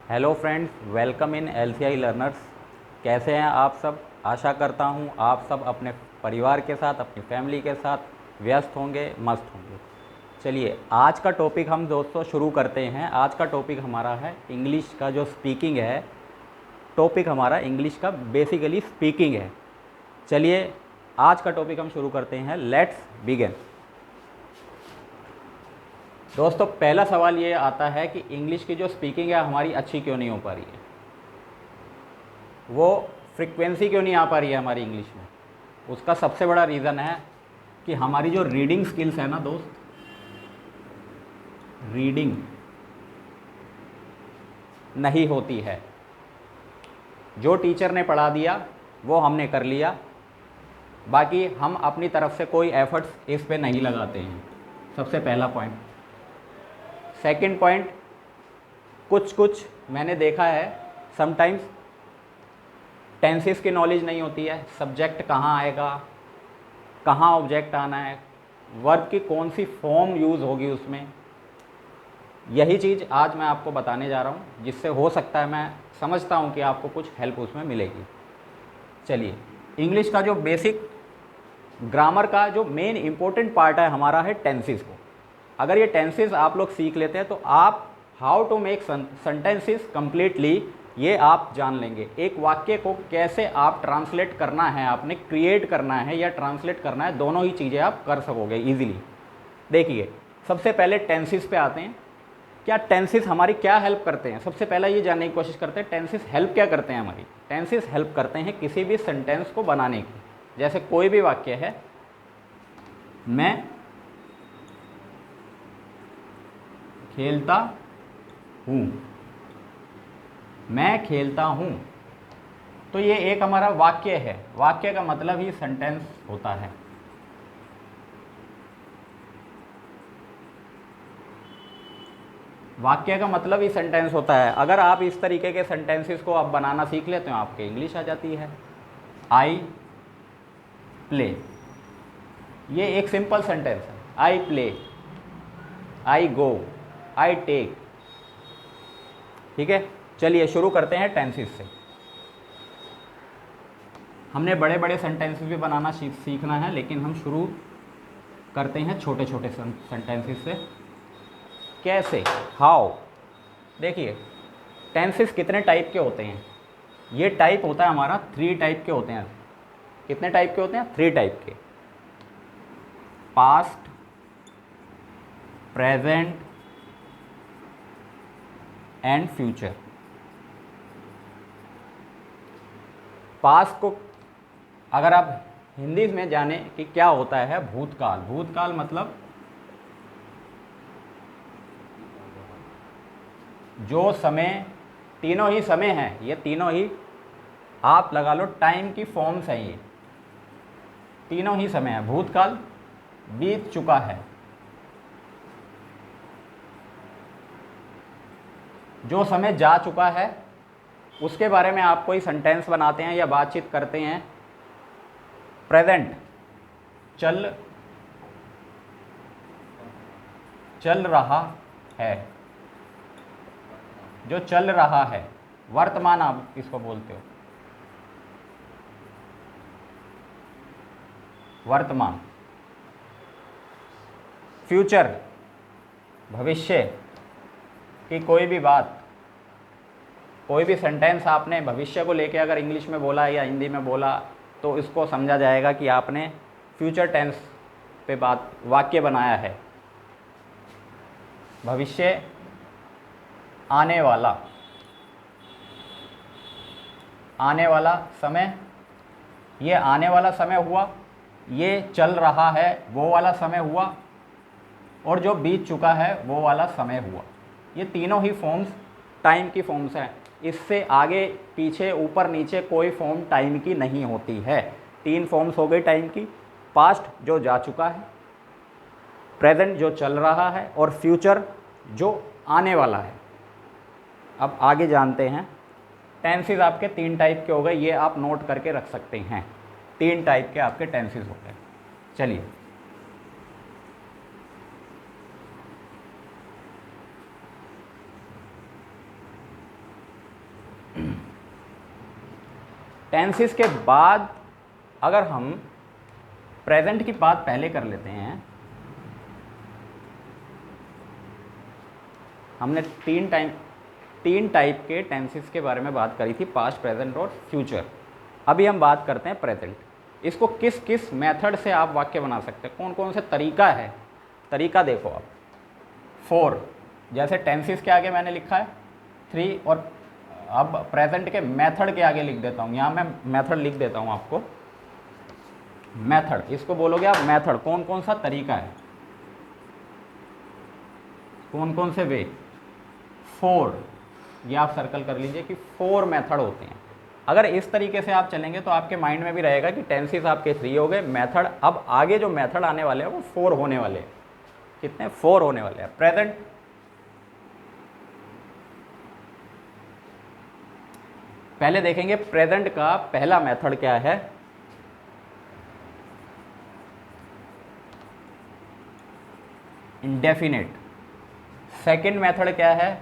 Hello friends, welcome in LCI learners. कैसे हैं आप सब? आशा करता हूं आप सब अपने परिवार के साथ, अपनी फैमिली के साथ व्यस्त होंगे, मस्त होंगे। चलिए, आज का टॉपिक हम दोस्तों शुरू करते हैं। आज का टॉपिक हमारा है इंग्लिश का जो स्पीकिंग है। टॉपिक हमारा इंग्लिश का बेसिकली स्पीकिंग है। चलिए, आज का टॉपिक हम शुरू करते हैं। Let's begin. दोस्तों, पहला सवाल ये आता है कि इंग्लिश की जो स्पीकिंग है हमारी अच्छी क्यों नहीं हो पा रही है, वो फ्रिक्वेंसी क्यों नहीं आ पा रही है हमारी इंग्लिश में। उसका सबसे बड़ा रीज़न है कि हमारी जो रीडिंग स्किल्स है ना दोस्त, रीडिंग नहीं होती है। जो टीचर ने पढ़ा दिया वो हमने कर लिया, बाकी हम अपनी तरफ से कोई एफर्ट्स इस पे नहीं लगाते हैं। सबसे पहला पॉइंट। सेकंड पॉइंट, कुछ मैंने देखा है समटाइम्स टेंसेस की नॉलेज नहीं होती है। सब्जेक्ट कहाँ आएगा, कहाँ ऑब्जेक्ट आना है, वर्ब की कौन सी फॉर्म यूज़ होगी उसमें। यही चीज़ आज मैं आपको बताने जा रहा हूँ, जिससे हो सकता है, मैं समझता हूँ कि आपको कुछ हेल्प उसमें मिलेगी। चलिए, इंग्लिश का जो बेसिक ग्रामर का जो मेन इंपॉर्टेंट पार्ट है हमारा है टेंसेस को। अगर ये टेंसेस आप लोग सीख लेते हैं तो आप how to make sentences completely ये आप जान लेंगे। एक वाक्य को कैसे आप ट्रांसलेट करना है, आपने क्रिएट करना है या ट्रांसलेट करना है, दोनों ही चीज़ें आप कर सकोगे ईजिली। देखिए, सबसे पहले टेंसेस पे आते हैं। क्या टेंसेस हमारी क्या हेल्प करते हैं? सबसे पहला ये जानने की कोशिश करते हैं टेंसेस हेल्प क्या करते हैं हमारी। टेंसेस हेल्प करते हैं किसी भी सेंटेंस को बनाने की। जैसे कोई भी वाक्य है, मैं खेलता हूँ, मैं खेलता हूँ, तो ये एक हमारा वाक्य है। वाक्य का मतलब ही सेंटेंस होता है। वाक्य का मतलब ही सेंटेंस होता है। अगर आप इस तरीके के सेंटेंसेस को आप बनाना सीख लेते हो, आपके इंग्लिश आ जाती है। आई प्ले, ये एक सिंपल सेंटेंस है। I play, I go, I take. ठीक है, चलिए शुरू करते हैं टेंसेस से। हमने बड़े बड़े सेंटेंसेस भी बनाना सीखना है, लेकिन हम शुरू करते हैं छोटे छोटे सेंटेंसेस से। कैसे, हाउ। देखिए, टेंसेस कितने टाइप के होते हैं? ये टाइप होता है हमारा 3 टाइप के होते हैं। कितने टाइप के होते हैं? 3 टाइप के। Past, present and future. Past को अगर आप हिंदी में जाने कि क्या होता है, भूतकाल। भूतकाल मतलब जो समय, तीनों ही समय हैं, ये तीनों ही आप लगा लो टाइम की फॉर्म्स हैं। ये तीनों ही समय है। भूतकाल बीत चुका है, जो समय जा चुका है उसके बारे में आप कोई सेंटेंस बनाते हैं या बातचीत करते हैं। प्रेजेंट, चल रहा है, जो चल रहा है। वर्तमान आप किसको बोलते हो? वर्तमान। फ्यूचर, भविष्य की कोई भी बात, कोई भी सेंटेंस आपने भविष्य को लेके अगर इंग्लिश में बोला या हिंदी में बोला तो इसको समझा जाएगा कि आपने फ्यूचर टेंस पे बात, वाक्य बनाया है। भविष्य, आने वाला, आने वाला समय, ये आने वाला समय हुआ, ये चल रहा है वो वाला समय हुआ, और जो बीत चुका है वो वाला समय हुआ। ये तीनों ही फॉर्म्स टाइम की फॉर्म्स हैं। इससे आगे पीछे ऊपर नीचे कोई फॉर्म टाइम की नहीं होती है। 3 फॉर्म्स हो गई टाइम की। पास्ट जो जा चुका है, प्रेजेंट जो चल रहा है, और फ्यूचर जो आने वाला है। अब आगे जानते हैं। टेंसेस आपके 3 टाइप के हो गए, ये आप नोट करके रख सकते हैं। 3 टाइप के आपके टेंसेस हो गए। चलिए, टेंसेस के बाद अगर हम प्रेजेंट की बात पहले कर लेते हैं, हमने तीन टाइप के टेंसेस के बारे में बात करी थी, पास्ट, प्रेजेंट और फ्यूचर। अभी हम बात करते हैं प्रेजेंट। इसको किस किस मेथड से आप वाक्य बना सकते हैं, कौन कौन से तरीका है। तरीका देखो आप, फॉर, जैसे टेंसेस के आगे मैंने लिखा है 3, और अब प्रेजेंट के मेथड के आगे लिख देता हूँ। यहाँ मैं मेथड लिख देता हूँ आपको, मेथड, इसको बोलोगे आप मेथड, कौन कौन सा तरीका है, कौन कौन से वे। फोर, ये आप सर्कल कर लीजिए कि 4 मेथड होते हैं। अगर इस तरीके से आप चलेंगे तो आपके माइंड में भी रहेगा कि टेंसेस आपके 3 हो गए, मेथड, अब आगे जो मेथड आने वाले हैं वो 4 होने वाले हैं। कितने? 4 होने वाले हैं। प्रेजेंट, पहले देखेंगे प्रेजेंट का पहला मेथड क्या है। इंडेफिनिट। सेकंड मेथड क्या है?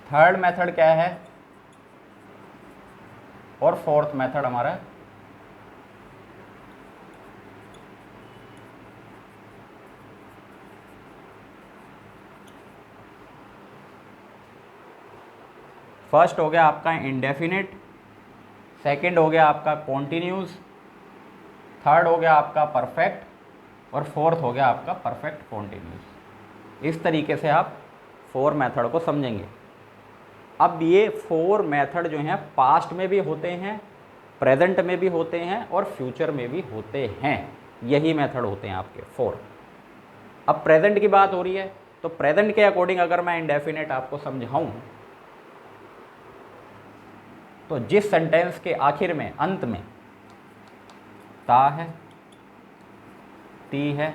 थर्ड मेथड क्या है? और फोर्थ मेथड हमारा फर्स्ट हो गया आपका इंडेफिनिट, सेकंड हो गया आपका कॉन्टिन्यूस, थर्ड हो गया आपका परफेक्ट, और फोर्थ हो गया आपका परफेक्ट कॉन्टिन्यूस। इस तरीके से आप 4 मेथड को समझेंगे। अब ये 4 मेथड जो हैं पास्ट में भी होते हैं, प्रेजेंट में भी होते हैं और फ्यूचर में भी होते हैं। यही मेथड होते हैं आपके 4। अब प्रेजेंट की बात हो रही है तो प्रेजेंट के अकॉर्डिंग अगर मैं इंडेफिनिट आपको समझाऊं तो जिस सेंटेंस के आखिर में, अंत में ता है, ती है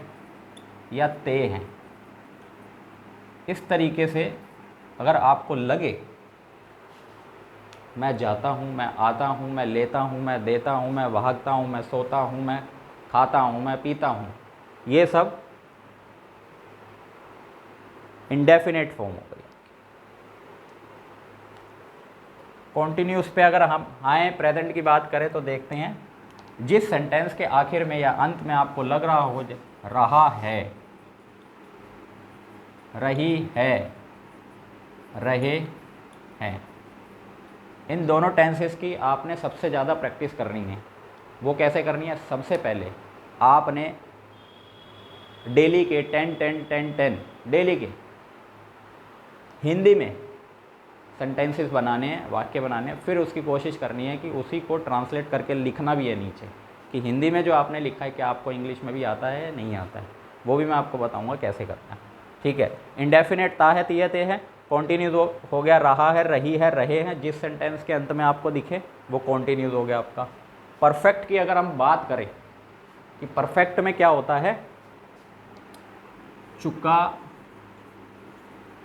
या ते हैं, इस तरीके से अगर आपको लगे मैं जाता हूँ, मैं आता हूँ, मैं लेता हूँ, मैं देता हूँ, मैं भागता हूँ, मैं सोता हूँ, मैं खाता हूँ, मैं पीता हूँ, ये सब इंडेफिनिट फॉर्म हो गई। कॉन्टिन्यूस पे अगर हम आए, प्रेजेंट की बात करें तो देखते हैं जिस सेंटेंस के आखिर में या अंत में आपको लग रहा हो रहा है, रही है, रहे हैं, इन दोनों टेंसेस की आपने सबसे ज़्यादा प्रैक्टिस करनी है। वो कैसे करनी है? सबसे पहले आपने डेली के 10 डेली के हिंदी में सेंटेंसेस बनाने हैं, वाक्य बनाने हैं, फिर उसकी कोशिश करनी है कि उसी को ट्रांसलेट करके लिखना भी है नीचे, कि हिंदी में जो आपने लिखा है क्या आपको इंग्लिश में भी आता है या नहीं आता है। वो भी मैं आपको बताऊंगा कैसे करना है। ठीक है, इंडेफिनेट ता है, तिये ते है, कॉन्टिन्यूज हो गया रहा है, रही है, रहे हैं, जिस सेंटेंस के अंत में आपको दिखे वो कॉन्टिन्यूज हो गया आपका। परफेक्ट की अगर हम बात करें कि परफेक्ट में क्या होता है, चुका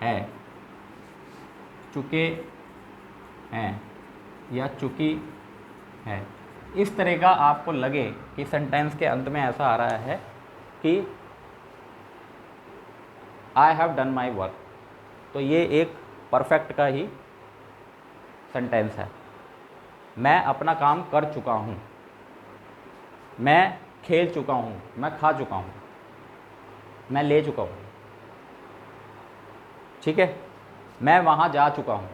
है, चुके हैं या चुकी है, इस तरह का आपको लगे कि सेंटेंस के अंत में ऐसा आ रहा है कि I have done my work, तो ये एक परफेक्ट का ही सेंटेंस है। मैं अपना काम कर चुका हूँ, मैं खेल चुका हूँ, मैं खा चुका हूँ, मैं ले चुका हूँ। ठीक है, मैं वहाँ जा चुका हूँ,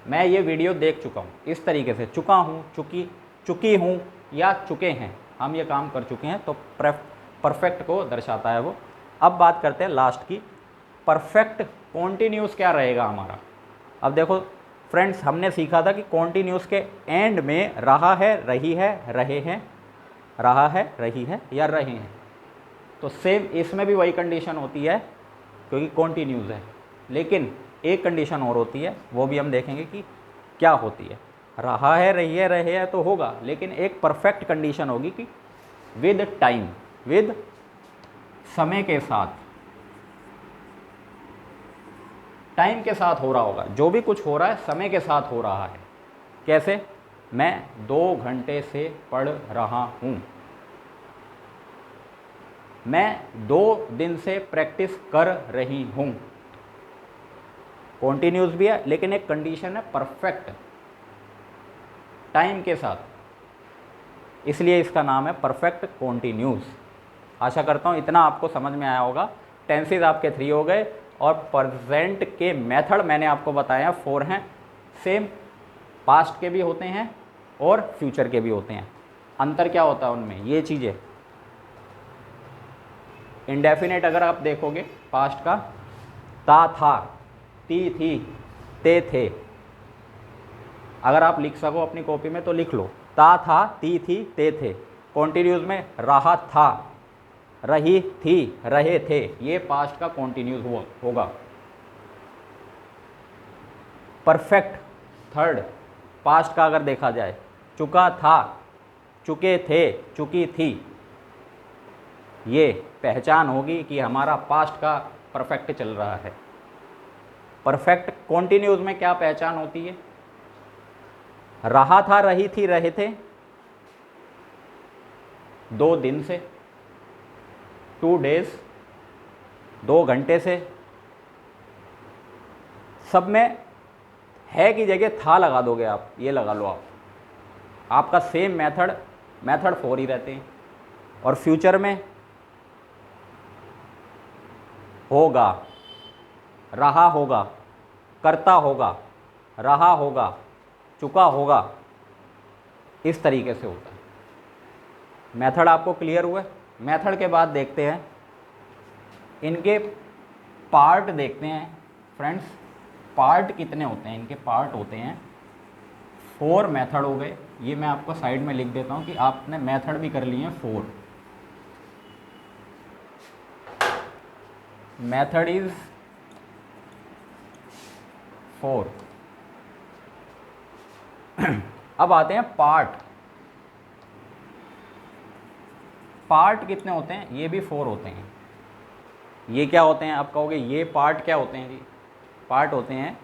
मैं ये वीडियो देख चुका हूँ। इस तरीके से चुका हूँ, चुकी हूँ या चुके हैं, हम ये काम कर चुके हैं, तो परफेक्ट को दर्शाता है वो। अब बात करते हैं लास्ट की, परफेक्ट कॉन्टिन्यूस क्या रहेगा हमारा। अब देखो फ्रेंड्स, हमने सीखा था कि कॉन्टिन्यूस के एंड में रहा है, रही है, रहे हैं, रहा है, रही है या रहे हैं, तो सेम इसमें भी वही कंडीशन होती है क्योंकि कॉन्टिन्यूस है। लेकिन एक कंडीशन और होती है, वो भी हम देखेंगे कि क्या होती है। रहा है, रही है, रहे हैं तो होगा, लेकिन एक परफेक्ट कंडीशन होगी कि विद टाइम, विद समय के साथ, टाइम के साथ हो रहा होगा। जो भी कुछ हो रहा है समय के साथ हो रहा है। कैसे? मैं 2 घंटे से पढ़ रहा हूँ, मैं 2 दिन से प्रैक्टिस कर रही हूँ। कॉन्टिन्यूस भी है लेकिन एक कंडीशन है परफेक्ट, टाइम के साथ, इसलिए इसका नाम है परफेक्ट कॉन्टिन्यूस। आशा करता हूँ इतना आपको समझ में आया होगा। टेंसेज आपके 3 हो गए और प्रेजेंट के मेथड मैंने आपको बताया 4 हैं। सेम पास्ट के भी होते हैं और फ्यूचर के भी होते हैं। अंतर क्या होता है उनमें, ये चीज़ें। इंडेफिनेट अगर आप देखोगे पास्ट का, ता था, ती थी, ते थे। अगर आप लिख सको अपनी कॉपी में तो लिख लो, ता था, ती थी, ते थे। कॉन्टिन्यूस में रहा था, रही थी, रहे थे। ये पास्ट का कॉन्टिन्यूस होगा। परफेक्ट थर्ड पास्ट का अगर देखा जाए, चुका था, चुके थे, चुकी थी। ये पहचान होगी कि हमारा पास्ट का परफेक्ट चल रहा है। परफेक्ट कॉन्टिन्यूस में क्या पहचान होती है, रहा था, रही थी, रहे थे 2 दिन से, 2 डेज, 2 घंटे से। सब में है की जगह था लगा दोगे आप, ये लगा लो आप, आपका सेम मेथड 4 ही रहते हैं। और फ्यूचर में होगा, रहा होगा, करता होगा, रहा होगा, चुका होगा, इस तरीके से होता है। मेथड आपको क्लियर हुआ है। मेथड के बाद देखते हैं इनके पार्ट, देखते हैं फ्रेंड्स पार्ट कितने होते हैं। इनके पार्ट होते हैं 4 मेथड हो गए। ये मैं आपको साइड में लिख देता हूँ कि आपने मेथड भी कर लिए हैं 4। Method is 4। अब आते हैं पार्ट। पार्ट कितने होते हैं, ये भी 4 होते हैं। ये क्या होते हैं, आप कहोगे ये पार्ट क्या होते हैं जी। पार्ट होते हैं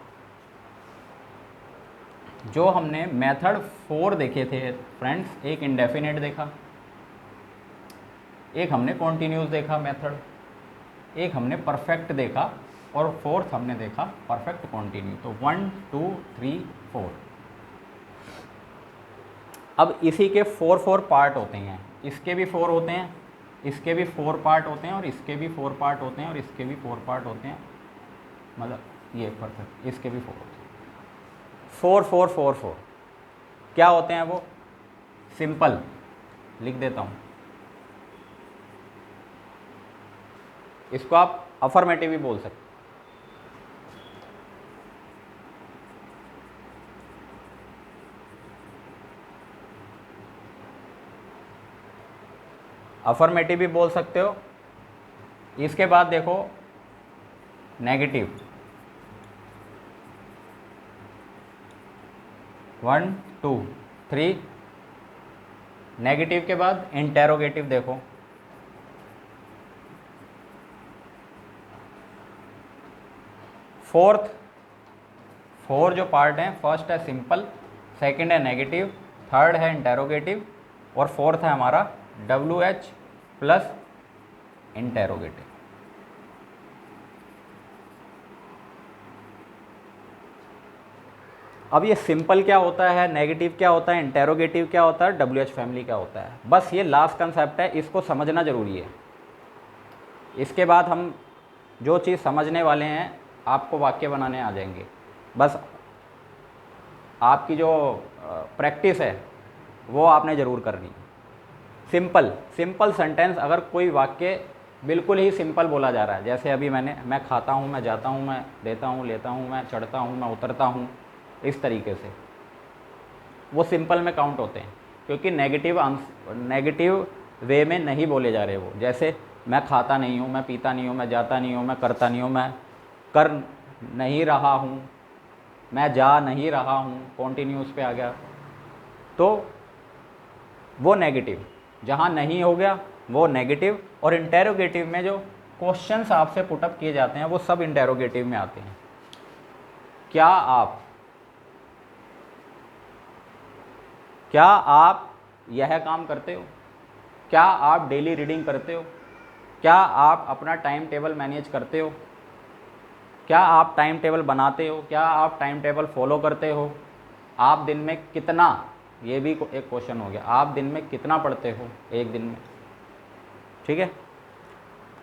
जो हमने मेथड 4 देखे थे फ्रेंड्स, एक इंडेफिनेट देखा, एक हमने कॉन्टिन्यूस देखा मेथड, एक हमने परफेक्ट देखा और 4th हमने देखा परफेक्ट कॉन्टिन्यू। तो 1 2 3 4। अब इसी के 4 पार्ट होते हैं। इसके भी 4 होते हैं, इसके भी 4 पार्ट होते हैं और इसके भी 4 पार्ट होते हैं और इसके भी 4 पार्ट होते हैं। मतलब ये परफेक्ट, इसके भी 4 होते हैं। 4 4 4 4 क्या होते हैं वो, सिंपल लिख देता हूँ। इसको आप अफर्मेटिव भी बोल सकते। अफर्मेटिव भी बोल सकते हो। इसके बाद देखो नेगेटिव, 1 2 3। नेगेटिव के बाद इंटेरोगेटिव देखो, फोर जो पार्ट हैं, फर्स्ट है सिंपल, सेकंड है नेगेटिव, थर्ड है इंटेरोगेटिव और फोर्थ है हमारा WH प्लस इंटेरोगेटिव। अब ये सिंपल क्या होता है, नेगेटिव क्या होता है, इंटेरोगेटिव क्या होता है, WH फैमिली क्या होता है, बस ये लास्ट कंसेप्ट है, इसको समझना ज़रूरी है। इसके बाद हम जो चीज़ समझने वाले हैं आपको वाक्य बनाने आ जाएंगे। बस आपकी जो प्रैक्टिस है वो आपने ज़रूर करनी। सिंपल सेंटेंस, अगर कोई वाक्य बिल्कुल ही सिंपल बोला जा रहा है, जैसे अभी मैं खाता हूँ, मैं जाता हूँ, मैं देता हूँ, लेता हूँ, मैं चढ़ता हूँ, मैं उतरता हूँ, इस तरीके से वो सिंपल में काउंट होते हैं, क्योंकि नेगेटिव वे में नहीं बोले जा रहे वो। जैसे मैं खाता नहीं हूँ, मैं पीता नहीं हूँ, मैं जाता नहीं हूँ, मैं करता नहीं हूँ, मैं कर नहीं रहा हूँ, मैं जा नहीं रहा हूँ, कॉन्टिन्यूस पे आ गया, तो वो नेगेटिव। जहाँ नहीं हो गया वो नेगेटिव। और इंटेरोगेटिव में जो क्वेश्चंस आपसे पुटअप किए जाते हैं वो सब इंटेरोगेटिव में आते हैं। क्या आप यह काम करते हो, क्या आप डेली रीडिंग करते हो, क्या आप अपना टाइम टेबल मैनेज करते हो? क्या आप टाइम टेबल बनाते हो? क्या आप टाइम टेबल फॉलो करते हो? आप दिन में कितना, ये भी एक क्वेश्चन हो गया, आप दिन में कितना पढ़ते हो एक दिन में? ठीक है।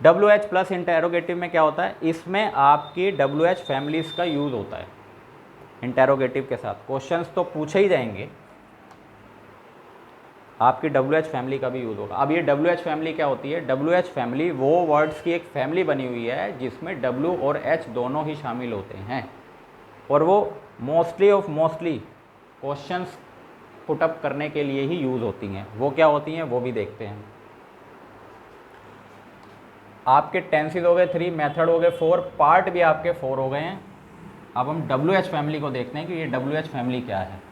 WH प्लस इंटेरोगेटिव में क्या होता है, इसमें आपकी WH फैमिलीज़ का यूज़ होता है। इंटेरोगेटिव के साथ क्वेश्चंस तो पूछे ही जाएंगे, आपकी WH फैमिली का भी यूज़ होगा। अब ये WH फैमिली क्या होती है? WH फैमिली वो वर्ड्स की एक फैमिली बनी हुई है जिसमें W और H दोनों ही शामिल होते हैं, और वो मोस्टली क्वेश्चंस पुटअप करने के लिए ही यूज़ होती हैं। वो क्या होती हैं वो भी देखते हैं। आपके टेंसेस हो गए 3, मेथड हो गए 4, पार्ट भी आपके 4 हो गए हैं। अब हम WH फैमिली को देखते हैं कि ये WH फैमिली क्या है।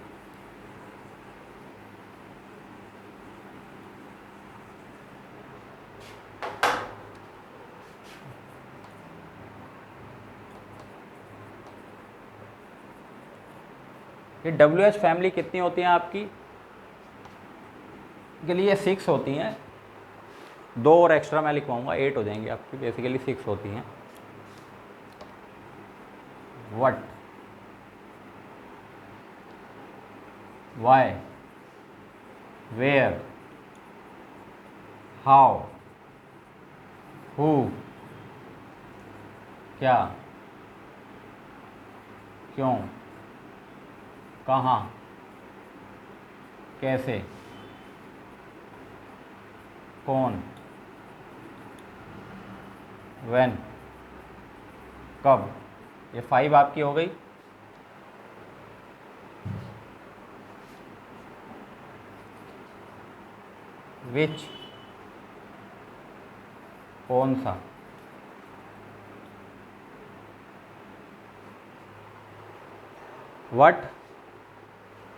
ये WH फैमिली कितनी होती हैं आपकी? के लिए 6 होती हैं, 2 और एक्स्ट्रा मैं लिखवाऊंगा, 8 हो जाएंगी आपकी। बेसिकली 6 होती हैं। What, why, where, how, who, क्या, क्यों, कहाँ, कैसे, कौन, व्हेन, कब। ये 5 आपकी हो गई। विच, कौन सा, व्हाट,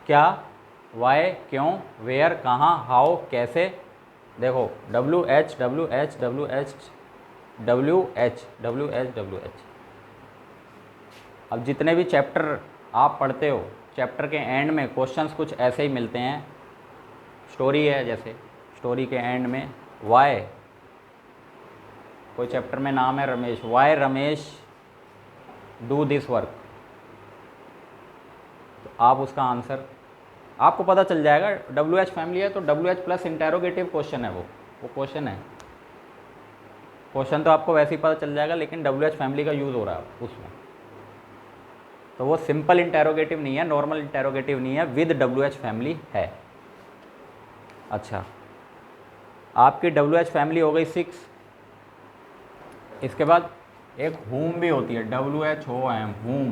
क्या, वाई, क्यों, वेयर, कहाँ, हाउ, कैसे। देखो WH WH WH WH WH WH। अब जितने भी चैप्टर आप पढ़ते हो, चैप्टर के एंड में क्वेश्चंस कुछ ऐसे ही मिलते हैं। स्टोरी है, जैसे स्टोरी के एंड में वाई, कोई चैप्टर में नाम है Ramesh, why Ramesh do this work, तो आप उसका आंसर आपको पता चल जाएगा। WH फैमिली है तो WH प्लस इंटेरोगेटिव क्वेश्चन है, वो क्वेश्चन है। क्वेश्चन तो आपको वैसे ही पता चल जाएगा, लेकिन WH फैमिली का यूज़ हो रहा है उसमें, तो वो सिंपल इंटेरोगेटिव नहीं है, नॉर्मल इंटेरोगेटिव नहीं है, विद WH फैमिली है। अच्छा, आपकी WH फैमिली हो गई 6। इसके बाद एक होम भी होती है, WHOM, होम,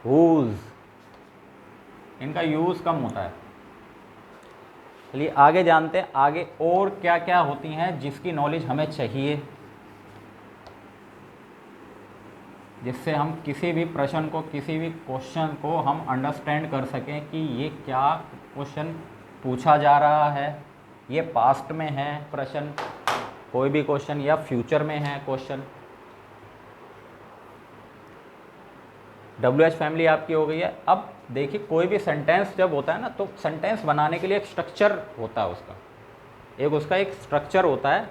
हुज। इनका यूज़ कम होता है। चलिए आगे जानते हैं, आगे और क्या क्या होती हैं जिसकी नॉलेज हमें चाहिए, जिससे हम किसी भी प्रश्न को, किसी भी क्वेश्चन को हम अंडरस्टैंड कर सकें कि ये क्या क्वेश्चन पूछा जा रहा है। ये पास्ट में है प्रश्न कोई भी क्वेश्चन, या फ्यूचर में है क्वेश्चन। WH फैमिली आपकी हो गई है। अब देखिए, कोई भी सेंटेंस जब होता है ना, तो सेंटेंस बनाने के लिए एक स्ट्रक्चर होता है उसका, एक स्ट्रक्चर होता है।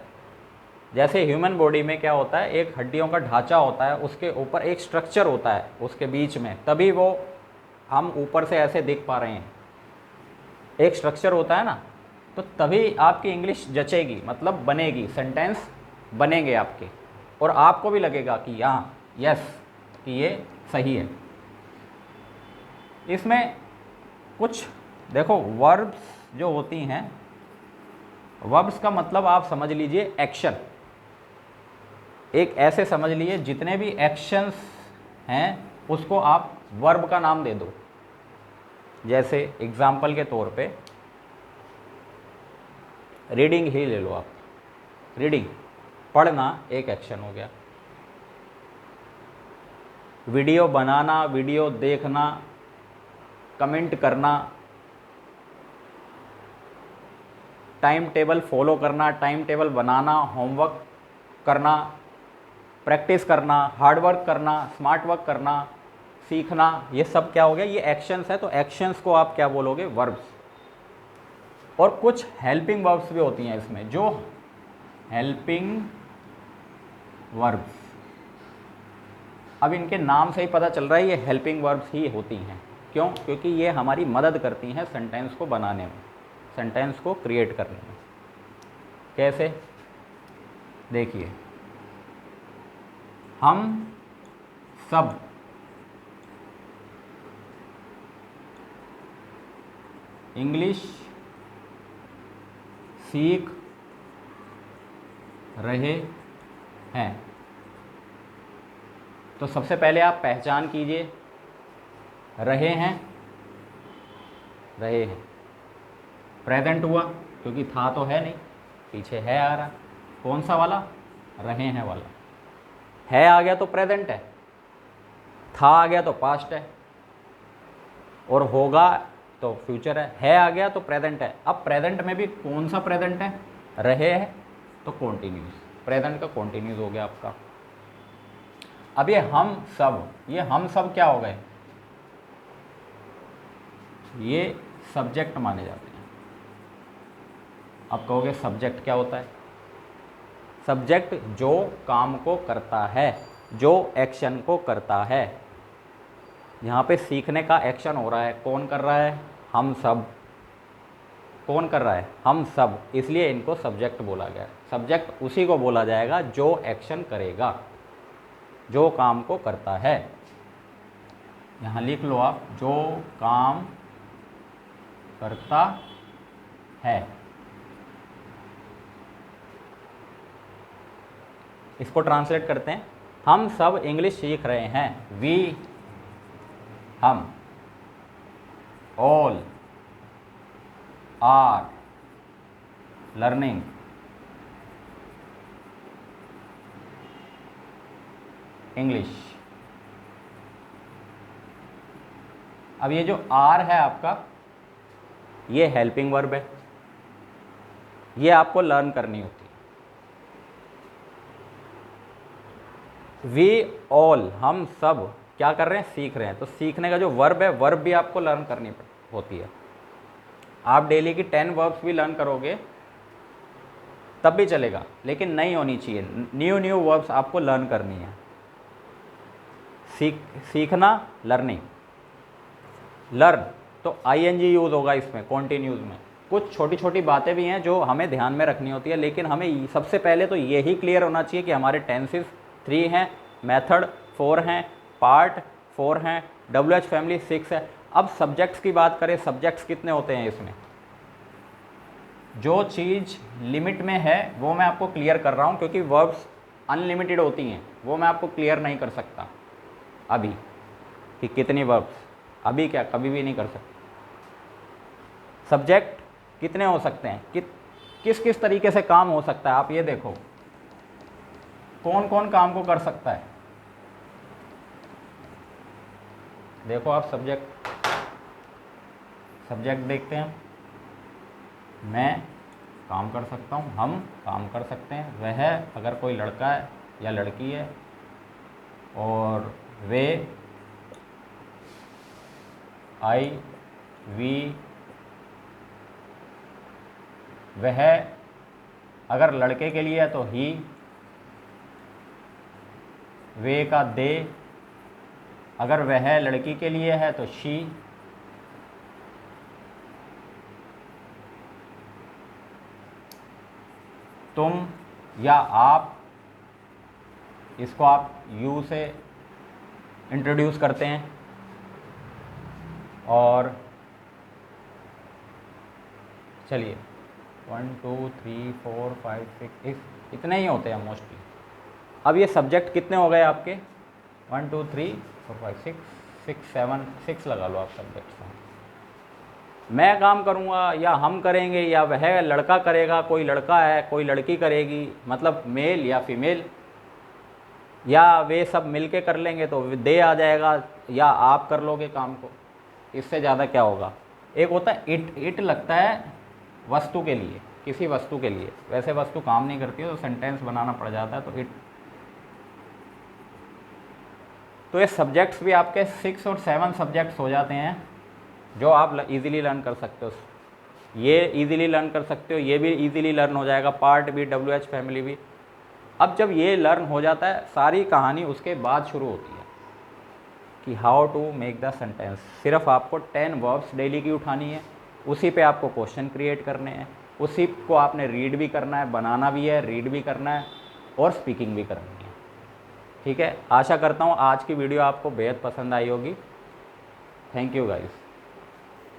जैसे ह्यूमन बॉडी में क्या होता है, एक हड्डियों का ढांचा होता है, उसके ऊपर एक स्ट्रक्चर होता है उसके बीच में, तभी वो हम ऊपर से ऐसे दिख पा रहे हैं। एक स्ट्रक्चर होता है ना, तो तभी आपकी इंग्लिश जचेगी, मतलब बनेगी, सेंटेंस बनेंगे आपके, और आपको भी लगेगा कि हाँ, यस, कि ये सही है। इसमें कुछ देखो, वर्ब्स जो होती हैं, वर्ब्स का मतलब आप समझ लीजिए एक्शन। एक ऐसे समझ लीजिए जितने भी एक्शंस हैं उसको आप वर्ब का नाम दे दो। जैसे एग्जाम्पल के तौर पे रीडिंग ही ले लो आप। रीडिंग, पढ़ना एक एक्शन हो गया। वीडियो बनाना, वीडियो देखना, कमेंट करना, टाइम टेबल फॉलो करना, टाइम टेबल बनाना, होमवर्क करना, प्रैक्टिस करना, हार्डवर्क करना, स्मार्ट वर्क करना, सीखना, ये सब क्या हो गया, ये एक्शंस है। तो एक्शंस को आप क्या बोलोगे, वर्ब्स। और कुछ हेल्पिंग वर्ब्स भी होती हैं इसमें, जो हेल्पिंग वर्ब्स, अब इनके नाम से ही पता चल रहा है ये हेल्पिंग वर्ब्स ही होती हैं। क्यों? क्योंकि ये हमारी मदद करती हैं सेंटेंस को बनाने में, सेंटेंस को क्रिएट करने में। कैसे? देखिए, हम सब इंग्लिश सीख रहे हैं। तो सबसे पहले आप पहचान कीजिए, रहे हैं, रहे हैं प्रेजेंट हुआ क्योंकि था तो है नहीं, पीछे है आ रहा, कौन सा वाला? रहे हैं वाला। है आ गया तो प्रेजेंट है, था आ गया तो पास्ट है, और होगा तो फ्यूचर है आ गया तो प्रेजेंट है। अब प्रेजेंट में भी कौन सा प्रेजेंट है? रहे है तो कॉन्टिन्यूस, प्रेजेंट का कॉन्टिन्यूस हो गया आपका। अब ये हम सब क्या हो गए? ये सब्जेक्ट माने जाते हैं। अब कहोगे सब्जेक्ट क्या होता है? सब्जेक्ट जो काम को करता है, जो एक्शन को करता है। यहाँ पे सीखने का एक्शन हो रहा है, कौन कर रहा है? हम सब। कौन कर रहा है? हम सब, इसलिए इनको सब्जेक्ट बोला गया। सब्जेक्ट उसी को बोला जाएगा जो एक्शन करेगा, जो काम को करता है। यहाँ लिख लो आप, जो काम करता है। इसको ट्रांसलेट करते हैं, हम सब इंग्लिश सीख रहे हैं। वी, हम, ऑल आर लर्निंग इंग्लिश। अब ये जो आर है आपका, ये हेल्पिंग वर्ब है, ये आपको लर्न करनी होती है। वी ऑल, हम सब क्या कर रहे हैं? सीख रहे हैं। तो सीखने का जो वर्ब है, वर्ब भी आपको लर्न करनी होती है। आप डेली की 10 वर्ब्स भी लर्न करोगे तब भी चलेगा, लेकिन नहीं होनी चाहिए। न्यू वर्ब्स आपको लर्न करनी है। सीखना, लर्निंग। लर्न तो ING यूज़ होगा इसमें, कॉन्टिन्यूज में। कुछ छोटी छोटी बातें भी हैं जो हमें ध्यान में रखनी होती है, लेकिन हमें सबसे पहले तो यही क्लियर होना चाहिए कि हमारे टेंसेस 3 हैं, मेथड 4 हैं, पार्ट 4 हैं, WH फैमिली 6 है। अब सब्जेक्ट्स की बात करें, सब्जेक्ट्स कितने होते हैं इसमें? जो चीज़ लिमिट में है वो मैं आपको क्लियर कर रहा हूँ, क्योंकि वर्ब्स अनलिमिटेड होती हैं, वो मैं आपको क्लियर नहीं कर सकता अभी कि कितनी वर्ब्स, अभी क्या कभी भी नहीं कर सकता। सब्जेक्ट कितने हो सकते हैं, किस किस तरीके से काम हो सकता है? आप ये देखो, कौन कौन काम को कर सकता है। देखो आप सब्जेक्ट देखते हैं। मैं काम कर सकता हूँ, हम काम कर सकते हैं, वह अगर कोई लड़का है या लड़की है, और वे, आई, वी, वह अगर लड़के के लिए है तो ही, वे का दे, अगर वह लड़की के लिए है तो शी, तुम या आप, इसको आप यू से इंट्रोड्यूस करते हैं, और चलिए 1 2 3 4 5 6 इतने ही होते हैं मोस्टली। अब ये सब्जेक्ट कितने हो गए आपके? 1 2 3 4 5 6 7 6 लगा लो आप सब्जेक्ट्स। मैं काम करूँगा या हम करेंगे या वह लड़का करेगा, कोई लड़का है कोई लड़की करेगी, मतलब मेल या फीमेल, या वे सब मिलके कर लेंगे तो दे आ जाएगा, या आप कर लोगे काम को। इससे ज़्यादा क्या होगा? एक होता है इट लगता है वस्तु के लिए, किसी वस्तु के लिए, वैसे वस्तु काम नहीं करती है तो सेंटेंस बनाना पड़ जाता है, तो इट। तो ये सब्जेक्ट्स भी आपके 6 और 7 सब्जेक्ट्स हो जाते हैं जो आप इजीली लर्न कर सकते हो। ये इजीली लर्न कर सकते हो, ये भी इजीली लर्न हो जाएगा, पार्ट भी, WH फैमिली भी। अब जब ये लर्न हो जाता है, सारी कहानी उसके बाद शुरू होती है कि how to make the sentence. सिर्फ आपको 10 वर्ब्स डेली की उठानी है, उसी पे आपको क्वेश्चन क्रिएट करने हैं, उसी को आपने रीड भी करना है, बनाना भी है, रीड भी करना है और स्पीकिंग भी करनी है। ठीक है, आशा करता हूँ आज की वीडियो आपको बेहद पसंद आई होगी। Thank you guys.